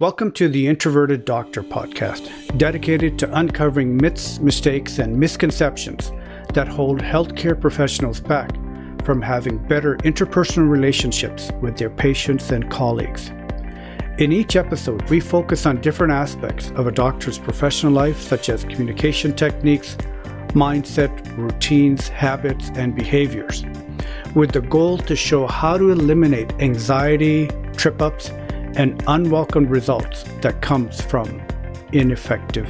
Welcome to the Introverted Doctor podcast, dedicated to uncovering myths, mistakes, and misconceptions that hold healthcare professionals back from having better interpersonal relationships with their patients and colleagues. In each episode, we focus on different aspects of a doctor's professional life, such as communication techniques, mindset, routines, habits, and behaviors, with the goal to show how to eliminate anxiety, trip-ups, and unwelcome results that comes from ineffective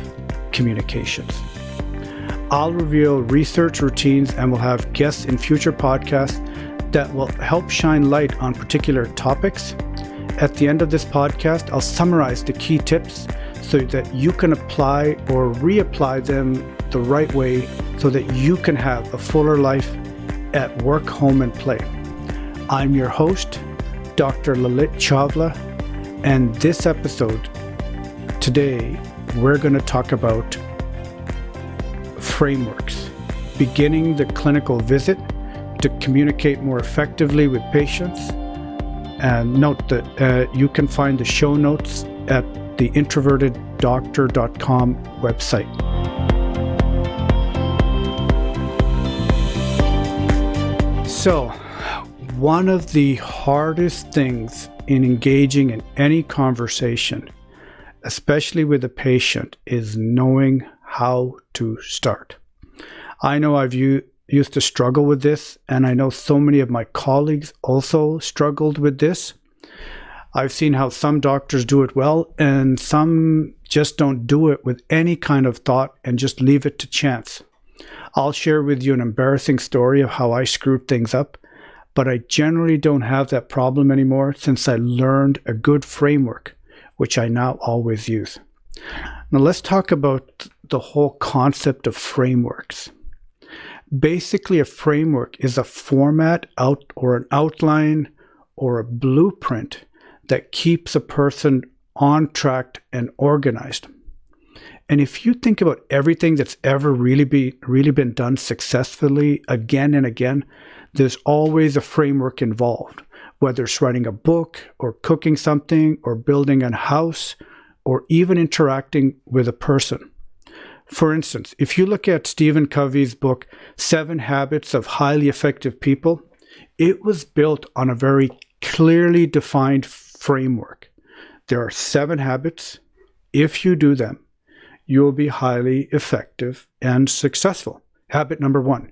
communications. I'll reveal research routines and will have guests in future podcasts that will help shine light on particular topics. At the end of this podcast, I'll summarize the key tips so that you can apply or reapply them the right way so that you can have a fuller life at work, home, and play. I'm your host, Dr. Chawla. And this episode, today, we're going to talk about frameworks, beginning the clinical visit to communicate more effectively with patients. And note that you can find the show notes at the introverteddoctor.com website. So, one of the hardest things in engaging in any conversation, especially with a patient, is knowing how to start. I know I've used to struggle with this, and I know so many of my colleagues also struggled with this. I've seen how some doctors do it well, and some just don't do it with any kind of thought and just leave it to chance. I'll share with you an embarrassing story of how I screwed things up, but I generally don't have that problem anymore since I learned a good framework, which I now always use. Now let's talk about the whole concept of frameworks. Basically, a framework is a format or an outline or a blueprint that keeps a person on track and organized. And if you think about everything that's ever really been done successfully again and again, there's always a framework involved, whether it's writing a book or cooking something or building a house or even interacting with a person. For instance, if you look at Stephen Covey's book, 7 Habits of Highly Effective People, it was built on a very clearly defined framework. There are 7 habits. If you do them, you will be highly effective and successful. Habit number 1.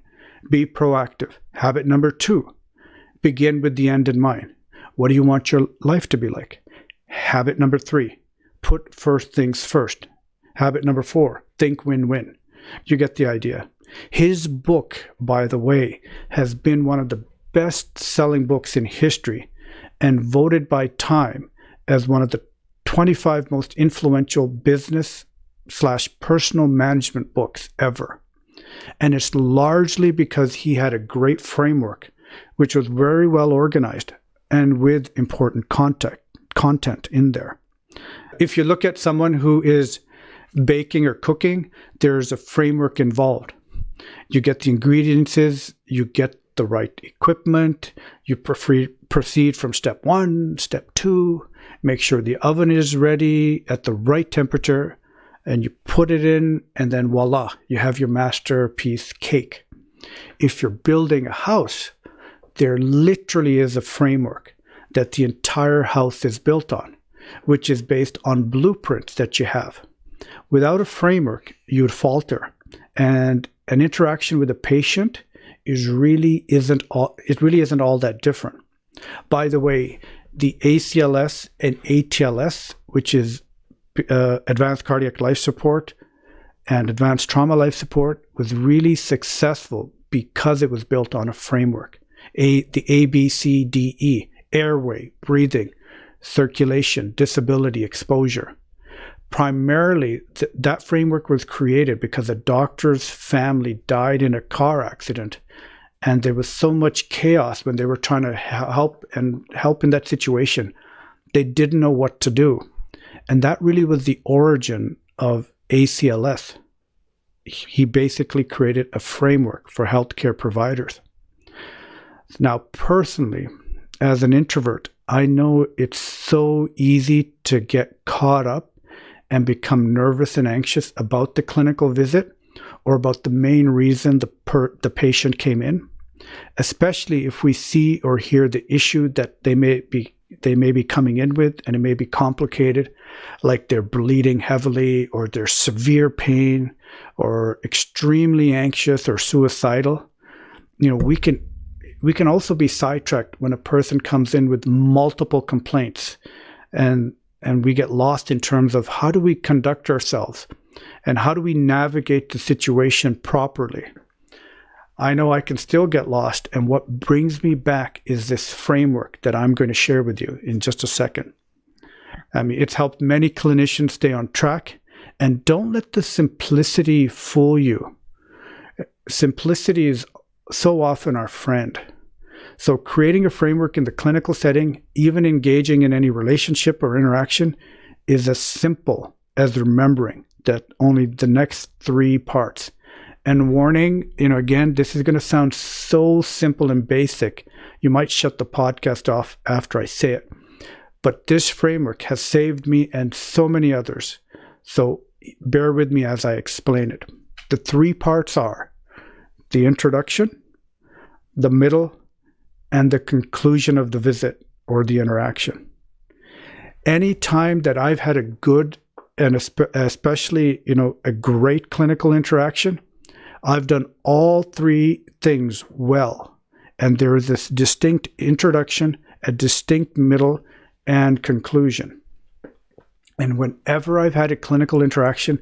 Be proactive. Habit number 2, begin with the end in mind. What do you want your life to be like? Habit number 3, put first things first. Habit number 4, think win-win. You get the idea. His book, by the way, has been one of the best-selling books in history and voted by Time as one of the 25 most influential business/personal management books ever. And it's largely because he had a great framework, which was very well organized and with important content in there. If you look at someone who is baking or cooking, there's a framework involved. You get the ingredients, you get the right equipment, you proceed from step 1, step 2, make sure the oven is ready at the right temperature, and you put it in, and then voila, you have your masterpiece cake. If you're building a house, there literally is a framework that the entire house is built on, which is based on blueprints that you have. Without a framework, you would falter, and an interaction with a patient really isn't all that different. By the way, the ACLS and ATLS, which is advanced cardiac life support and advanced trauma life support, was really successful because it was built on a framework. The ABCDE, airway, breathing, circulation, disability, exposure. Primarily, that framework was created because a doctor's family died in a car accident, and there was so much chaos when they were trying to help in that situation. They didn't know what to do. And that really was the origin of ACLS. He basically created a framework for healthcare providers. Now, personally, as an introvert, I know it's so easy to get caught up and become nervous and anxious about the clinical visit or about the main reason the patient came in, especially if we see or hear the issue that they may be coming in with, and it may be complicated, like they're bleeding heavily or they're severe pain or extremely anxious or suicidal. We can also be sidetracked when a person comes in with multiple complaints, and we get lost in terms of how do we conduct ourselves and how do we navigate the situation properly. I know I can still get lost, and what brings me back is this framework that I'm going to share with you in just a second. It's helped many clinicians stay on track, and don't let the simplicity fool you. Simplicity is so often our friend. So creating a framework in the clinical setting, even engaging in any relationship or interaction, is as simple as remembering that only the next 3 parts. And warning, again, this is going to sound so simple and basic, you might shut the podcast off after I say it. But this framework has saved me and so many others. So bear with me as I explain it. The 3 parts are the introduction, the middle, and the conclusion of the visit or the interaction. Any time that I've had a good and especially, a great clinical interaction, I've done all 3 things well. And there is this distinct introduction, a distinct middle, and conclusion. And whenever I've had a clinical interaction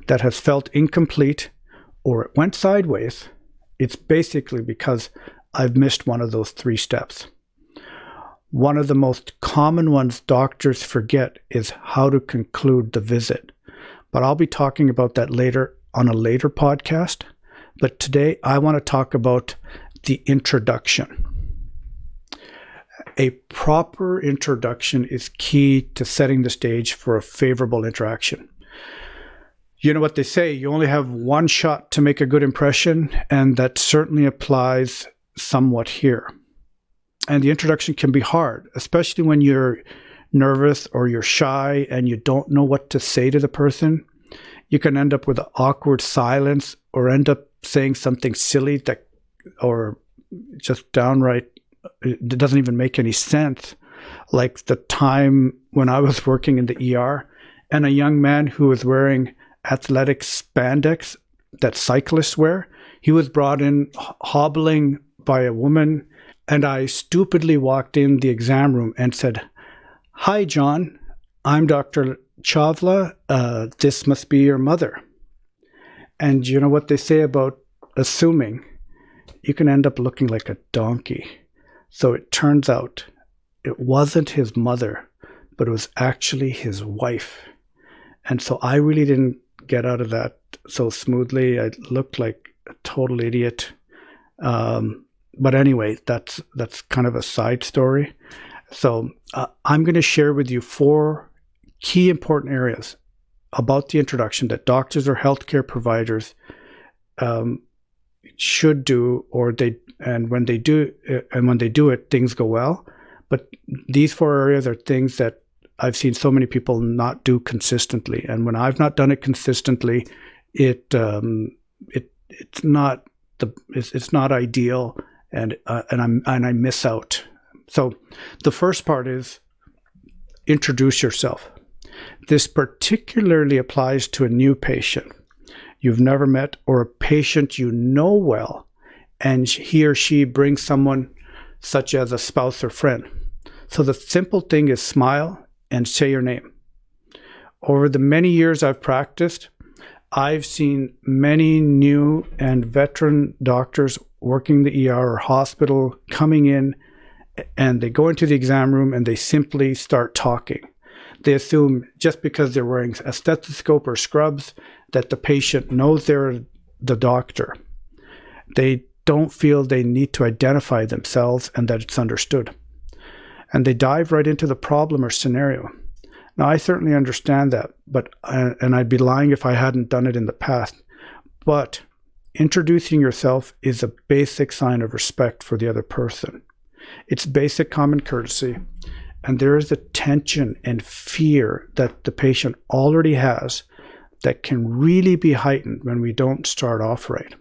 that has felt incomplete or it went sideways, it's basically because I've missed one of those 3 steps. One of the most common ones doctors forget is how to conclude the visit. But I'll be talking about that later on a later podcast. But today I want to talk about the introduction. A proper introduction is key to setting the stage for a favorable interaction. You know what they say, you only have one shot to make a good impression, and that certainly applies somewhat here. And the introduction can be hard, especially when you're nervous or you're shy and you don't know what to say to the person. You can end up with an awkward silence or end up saying something silly or just downright, it doesn't even make any sense. Like the time when I was working in the ER and a young man who was wearing athletic spandex that cyclists wear, he was brought in hobbling by a woman, and I stupidly walked in the exam room and said, "Hi, John, I'm Dr. Chawla. This must be your mother." And you know what they say about assuming? You can end up looking like a donkey. So it turns out it wasn't his mother, but it was actually his wife. And so I really didn't get out of that so smoothly. I looked like a total idiot. But anyway, that's kind of a side story. So I'm going to share with you 4 key important areas about the introduction that doctors or healthcare providers should do, and when they do it, things go well. But these 4 areas are things that I've seen so many people not do consistently, and when I've not done it consistently, it's not ideal, and I miss out. So the first part is introduce yourself. This particularly applies to a new patient you've never met or a patient you know well, and he or she brings someone such as a spouse or friend. So the simple thing is smile and say your name. Over the many years I've practiced, I've seen many new and veteran doctors working the ER or hospital coming in, and they go into the exam room and they simply start talking. They assume just because they're wearing a stethoscope or scrubs that the patient knows they're the doctor. They don't feel they need to identify themselves and that it's understood. And they dive right into the problem or scenario. Now, I certainly understand that, and I'd be lying if I hadn't done it in the past. But introducing yourself is a basic sign of respect for the other person. It's basic common courtesy, and there is a tension and fear that the patient already has that can really be heightened when we don't start off right.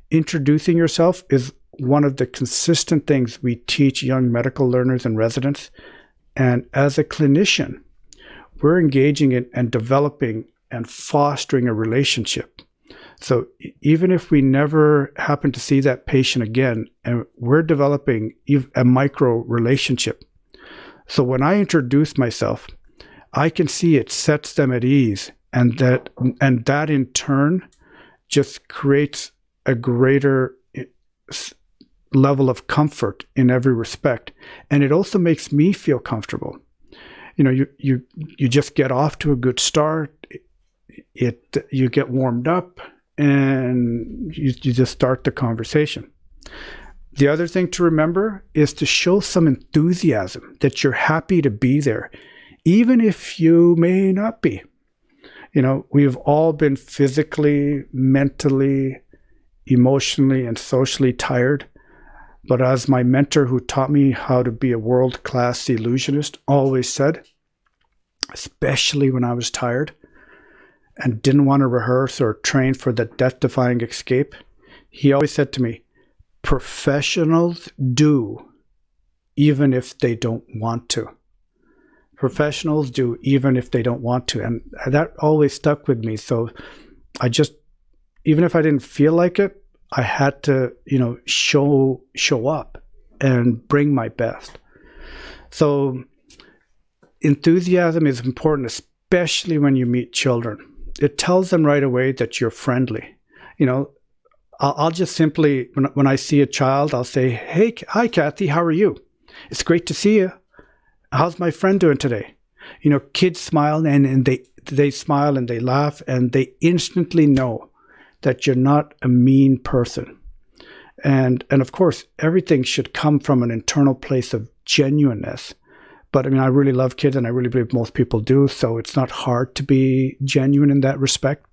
Introducing yourself is one of the consistent things we teach young medical learners and residents. And as a clinician, we're engaging in and developing and fostering a relationship. So even if we never happen to see that patient again, and we're developing a micro relationship. So when I introduce myself, I can see it sets them at ease, and that in turn just creates a greater level of comfort in every respect. And it also makes me feel comfortable. You just get off to a good start. You get warmed up, and you just start the conversation. The other thing to remember is to show some enthusiasm, that you're happy to be there, even if you may not be. We've all been physically, mentally, emotionally, and socially tired. But as my mentor, who taught me how to be a world-class illusionist, always said, especially when I was tired and didn't want to rehearse or train for the death-defying escape, he always said to me, professionals do even if they don't want to. Professionals do even if they don't want to. And that always stuck with me. So even if I didn't feel like it, I had to, show up and bring my best. So enthusiasm is important, especially when you meet children. It tells them right away that you're friendly. I'll just simply, when I see a child, I'll say, "Hey, hi, Kathy, how are you? It's great to see you. How's my friend doing today?" Kids smile, and they smile and they laugh, and they instantly know that you're not a mean person. And of course, everything should come from an internal place of genuineness. But I really love kids, and I really believe most people do, so it's not hard to be genuine in that respect.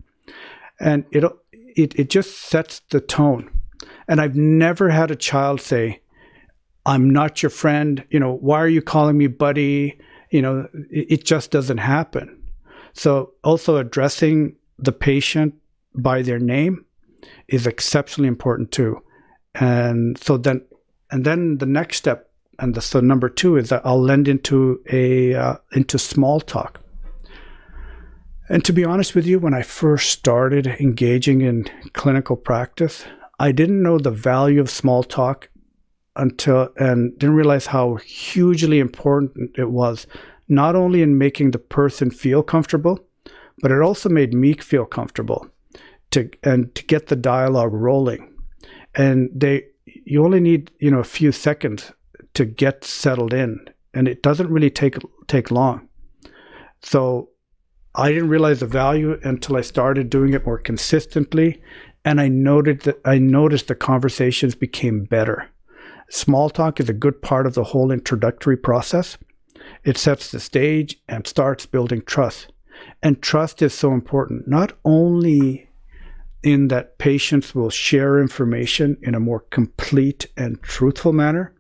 And it just sets the tone. And I've never had a child say, "I'm not your friend, why are you calling me buddy?" It just doesn't happen. So also addressing the patient by their name is exceptionally important too. And then the next step, so number 2 is that I'll lend into small talk. And to be honest with you, when I first started engaging in clinical practice, I didn't know the value of small talk and didn't realize how hugely important it was, not only in making the person feel comfortable, but it also made me feel comfortable to get the dialogue rolling. And you only need a few seconds to get settled in, and it doesn't really take long. So I didn't realize the value until I started doing it more consistently, and I noticed the conversations became better. Small talk is a good part of the whole introductory process. It sets the stage and starts building trust. And trust is so important, not only in that patients will share information in a more complete and truthful manner,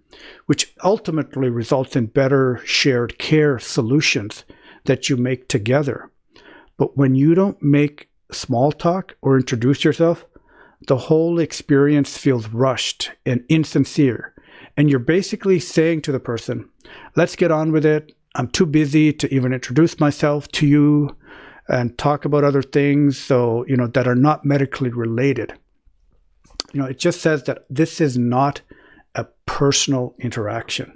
which ultimately results in better shared care solutions that you make together. But when you don't make small talk or introduce yourself, the whole experience feels rushed and insincere. And you're basically saying to the person, "Let's get on with it. I'm too busy to even introduce myself to you and talk about other things, that are not medically related." It just says that this is not a personal interaction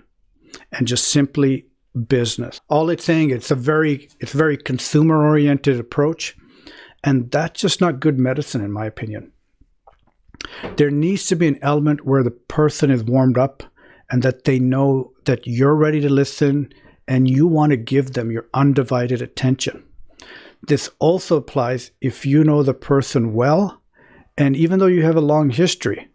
and just simply business. All it's saying, it's a very consumer-oriented approach, and that's just not good medicine, in my opinion. There needs to be an element where the person is warmed up and that they know that you're ready to listen and you want to give them your undivided attention. This also applies if you know the person well, and even though you have a long history,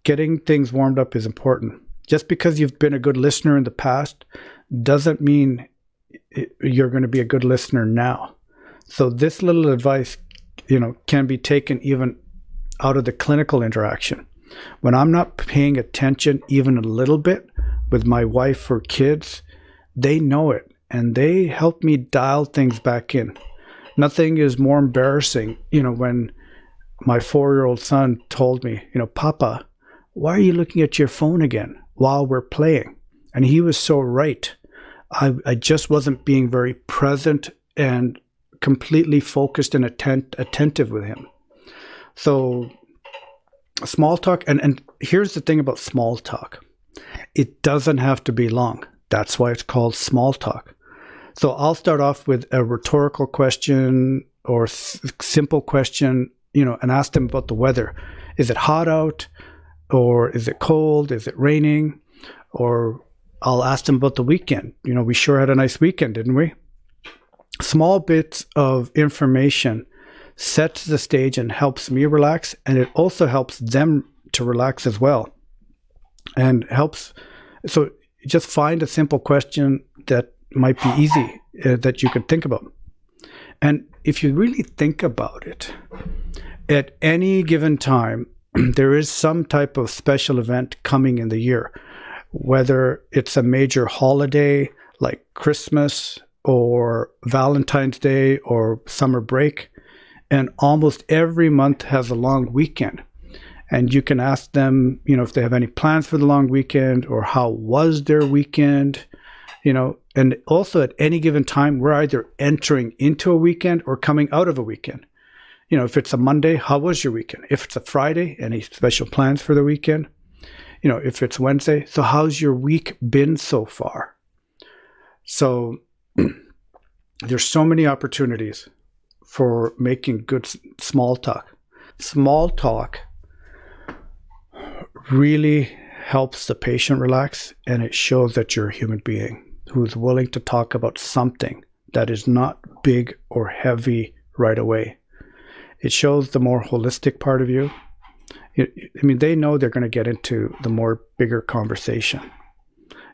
getting things warmed up is important. Just because you've been a good listener in the past doesn't mean you're going to be a good listener now. So this little advice, can be taken even out of the clinical interaction. When I'm not paying attention even a little bit with my wife or kids, they know it, and they help me dial things back in. Nothing is more embarrassing, when my 4-year-old son told me, Papa, why are you looking at your phone again while we're playing? And he was so right. I just wasn't being very present and completely focused and attentive with him. So small talk, and here's the thing about small talk. It doesn't have to be long. That's why it's called small talk. So I'll start off with a rhetorical question or simple question, and ask them about the weather. Is it hot out? Or is it cold? Is it raining? Or I'll ask them about the weekend. We sure had a nice weekend, didn't we? Small bits of information sets the stage and helps me relax, and it also helps them to relax as well. And helps, so just find a simple question that might be easy, that you could think about. And if you really think about it, at any given time, there is some type of special event coming in the year, whether it's a major holiday like Christmas or Valentine's Day or summer break. And almost every month has a long weekend. And you can ask them, if they have any plans for the long weekend or how was their weekend, and also at any given time, we're either entering into a weekend or coming out of a weekend. If it's a Monday, how was your weekend? If it's a Friday, any special plans for the weekend? If it's Wednesday, so how's your week been so far? So there's so many opportunities for making good small talk. Small talk really helps the patient relax, and it shows that you're a human being who's willing to talk about something that is not big or heavy right away. It shows the more holistic part of you. They know they're going to get into the more bigger conversation.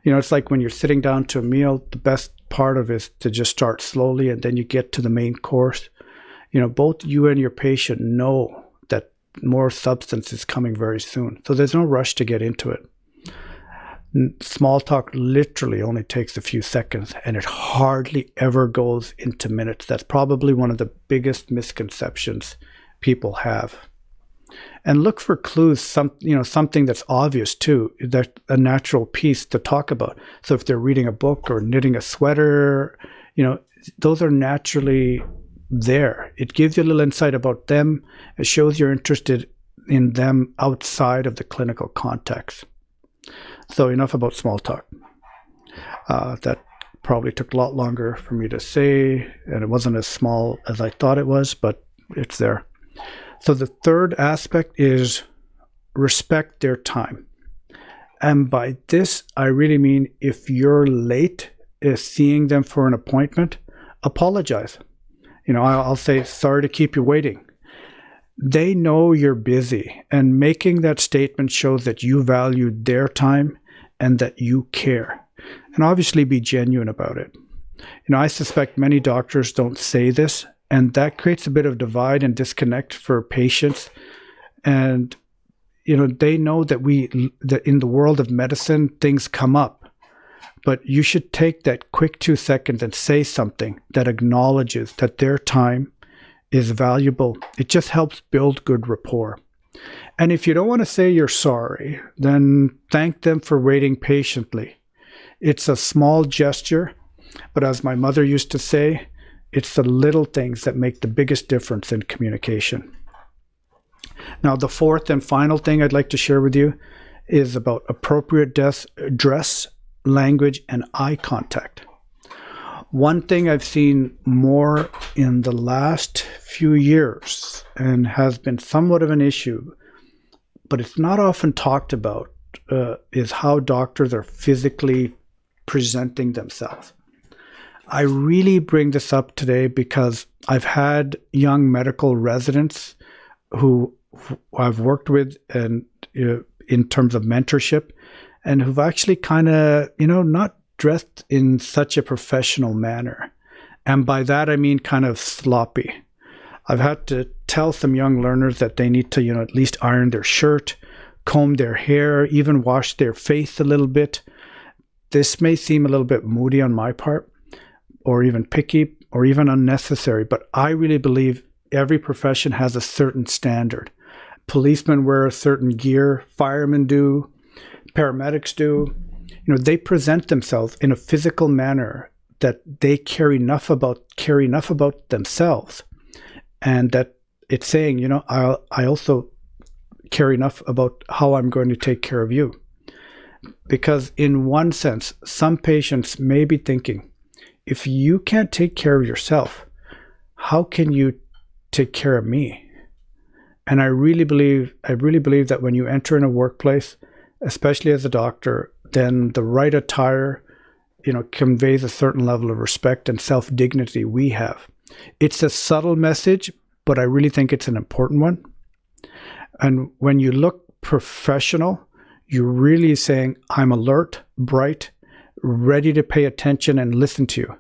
It's like when you're sitting down to a meal, the best part of it is to just start slowly and then you get to the main course. Both you and your patient know that more substance is coming very soon. So there's no rush to get into it. Small talk literally only takes a few seconds, and it hardly ever goes into minutes. That's probably one of the biggest misconceptions people have. And look for clues, something that's obvious too, that's a natural piece to talk about. So if they're reading a book or knitting a sweater, those are naturally there. It gives you a little insight about them. It shows you're interested in them outside of the clinical context. So enough about small talk. That probably took a lot longer for me to say, and it wasn't as small as I thought it was, but it's there. So the third aspect is respect their time. And by this, I really mean if you're late seeing them for an appointment, apologize. I'll say, sorry to keep you waiting. They know you're busy, and making that statement shows that you value their time and that you care. And obviously be genuine about it. I suspect many doctors don't say this, and that creates a bit of divide and disconnect for patients. And, they know that in the world of medicine, things come up. But you should take that quick 2 seconds and say something that acknowledges that their time is valuable. It just helps build good rapport. And if you don't want to say you're sorry, then thank them for waiting patiently. It's a small gesture, but as my mother used to say, it's the little things that make the biggest difference in communication. Now, the fourth and final thing I'd like to share with you is about appropriate dress, language, and eye contact. One thing I've seen more in the last few years and has been somewhat of an issue, but it's not often talked about, is how doctors are physically presenting themselves. I really bring this up today because I've had young medical residents who I've worked with and in terms of mentorship, and who've actually kind of, not dressed in such a professional manner. And by that, I mean kind of sloppy. I've had to tell some young learners that they need to, at least iron their shirt, comb their hair, even wash their face a little bit. this may seem a little bit moody on my part, or even picky, or even unnecessary, but I really believe every profession has a certain standard. Policemen wear a certain gear, firemen do, paramedics do. They present themselves in a physical manner that they care enough about themselves, and that it's saying, I also care enough about how I'm going to take care of you. Because in one sense, some patients may be thinking, if you can't take care of yourself, how can you take care of me? And I really believe that when you enter in a workplace, especially as a doctor, then the right attire, conveys a certain level of respect and self-dignity we have. It's a subtle message, but I really think it's an important one. And when you look professional, you're really saying, I'm alert, bright, ready to pay attention and listen to you,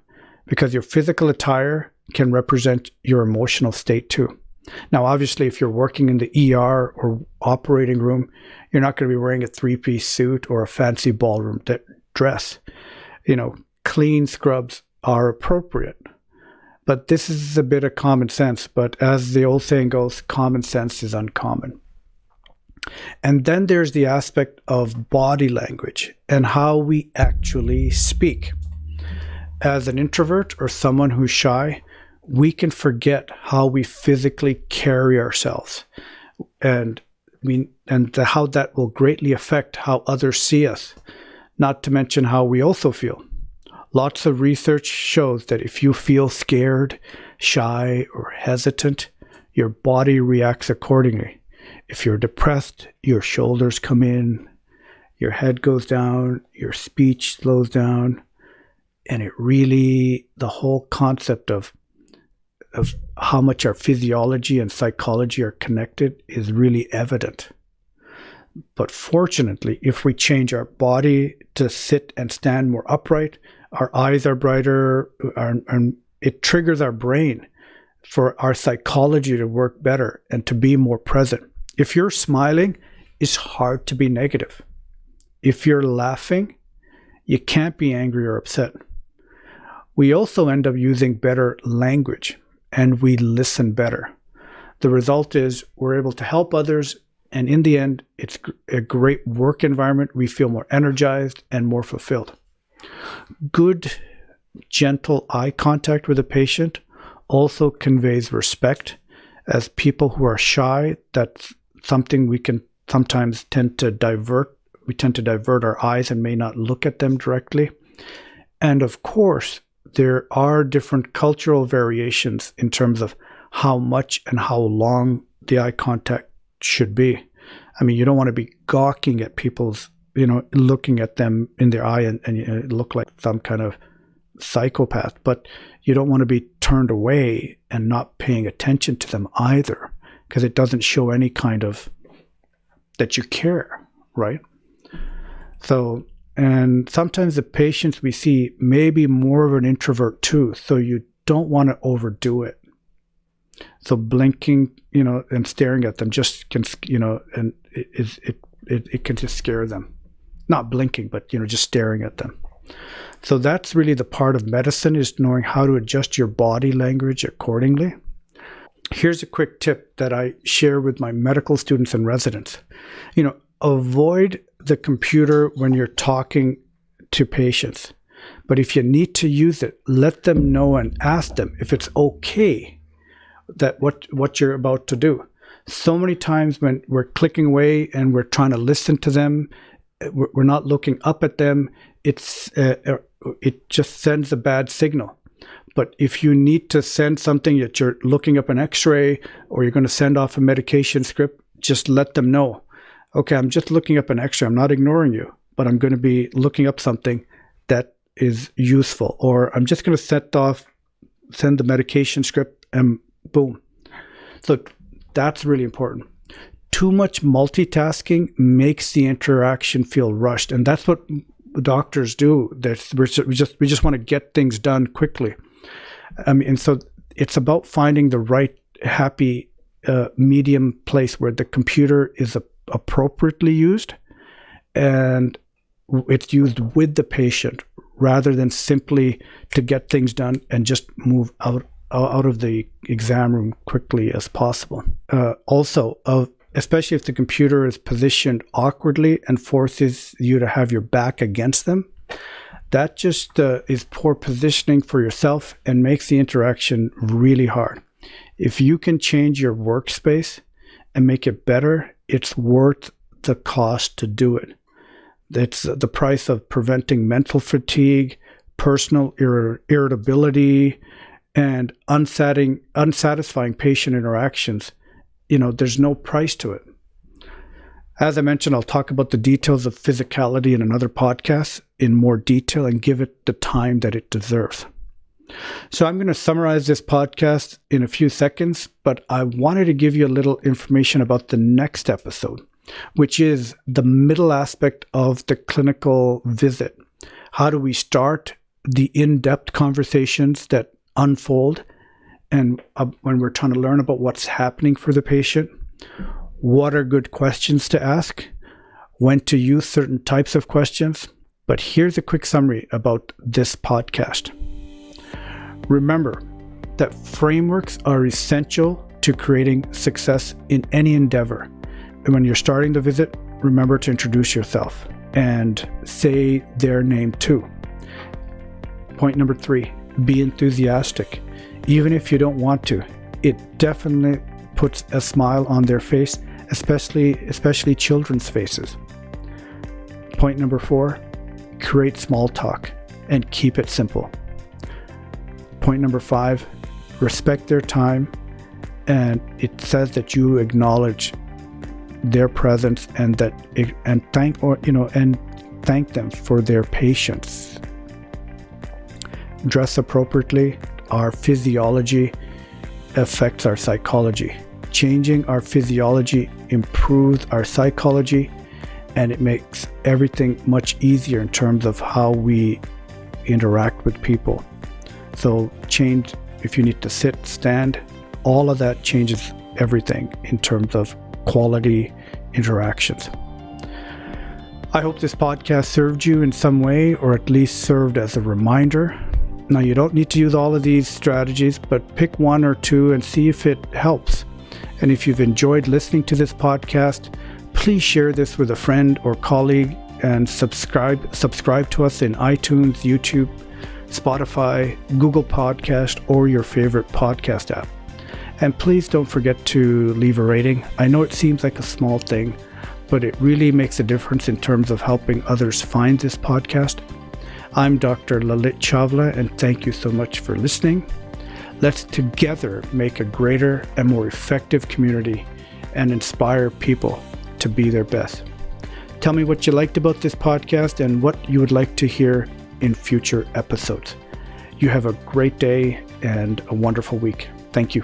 because your physical attire can represent your emotional state too. Now, obviously, if you're working in the ER or operating room, you're not going to be wearing a three-piece suit or a fancy ballroom dress. Clean scrubs are appropriate. But this is a bit of common sense. But as the old saying goes, common sense is uncommon. And then there's the aspect of body language and how we actually speak. As an introvert or someone who's shy, we can forget how we physically carry ourselves, and how that will greatly affect how others see us, not to mention how we also feel. Lots of research shows that if you feel scared, shy, or hesitant, your body reacts accordingly. If you're depressed, your shoulders come in, your head goes down, your speech slows down, and the whole concept of how much our physiology and psychology are connected is really evident. But fortunately, if we change our body to sit and stand more upright, our eyes are brighter, and it triggers our brain for our psychology to work better and to be more present. If you're smiling, it's hard to be negative. If you're laughing, you can't be angry or upset. We also end up using better language, and we listen better. The result is we're able to help others, and in the end, it's a great work environment. We feel more energized and more fulfilled. Good, gentle eye contact with a patient also conveys respect. As people who are shy, that's something we can sometimes tend to divert. We tend to divert our eyes and may not look at them directly. And of course, there are different cultural variations in terms of how much and how long the eye contact should be. I mean, you don't want to be gawking at people's, looking at them in their eye and look like some kind of psychopath, but you don't want to be turned away and not paying attention to them either, because it doesn't show any kind of that you care, right? So, and sometimes the patients we see may be more of an introvert too, so you don't want to overdo it. So blinking, and staring at them just can, and it can just scare them. Not blinking, but, just staring at them. So that's really the part of medicine, is knowing how to adjust your body language accordingly. Here's a quick tip that I share with my medical students and residents. Avoid the computer when you're talking to patients. But if you need to use it, let them know and ask them if it's okay that what you're about to do. So many times when we're clicking away and we're trying to listen to them, we're not looking up at them. It just sends a bad signal. But if you need to send something that you're looking up an x-ray, or you're going to send off a medication script, just let them know. Okay, I'm just looking up an x-ray. I'm not ignoring you, but I'm going to be looking up something that is useful. Or I'm just going to send the medication script, and boom. So that's really important. Too much multitasking makes the interaction feel rushed, and that's what doctors do. We just want to get things done quickly. And so it's about finding the right happy medium place where the computer is appropriately used, and it's used with the patient rather than simply to get things done and just move out of the exam room quickly as possible. Especially if the computer is positioned awkwardly and forces you to have your back against them, that just is poor positioning for yourself and makes the interaction really hard. If you can change your workspace and make it better, it's worth the cost to do it. It's the price of preventing mental fatigue, personal irritability, and unsatisfying patient interactions. There's no price to it. As I mentioned, I'll talk about the details of physicality in another podcast in more detail and give it the time that it deserves. So I'm going to summarize this podcast in a few seconds, but I wanted to give you a little information about the next episode, which is the middle aspect of the clinical visit. How do we start the in-depth conversations that unfold and when we're trying to learn about what's happening for the patient? What are good questions to ask? When to use certain types of questions? But here's a quick summary about this podcast. Remember that frameworks are essential to creating success in any endeavor. And when you're starting the visit, remember to introduce yourself and say their name too. Point number 3, be enthusiastic. Even if you don't want to, it definitely puts a smile on their face, especially children's faces. Point number 4, create small talk and keep it simple. Point number 5, respect their time, and it says that you acknowledge their presence and thank them for their patience. Dress appropriately. Our physiology affects our psychology. Changing our physiology improves our psychology, and it makes everything much easier in terms of how we interact with people. So change, if you need to sit, stand, all of that changes everything in terms of quality interactions. I hope this podcast served you in some way, or at least served as a reminder. Now, you don't need to use all of these strategies, but pick one or two and see if it helps. And if you've enjoyed listening to this podcast, please share this with a friend or colleague and subscribe to us in iTunes, YouTube, Spotify, Google Podcast, or your favorite podcast app. And please don't forget to leave a rating. I know it seems like a small thing, but it really makes a difference in terms of helping others find this podcast. I'm Dr. Lalit Chawla, and thank you so much for listening. Let's together make a greater and more effective community and inspire people to be their best. Tell me what you liked about this podcast and what you would like to hear in future episodes. You have a great day and a wonderful week. Thank you.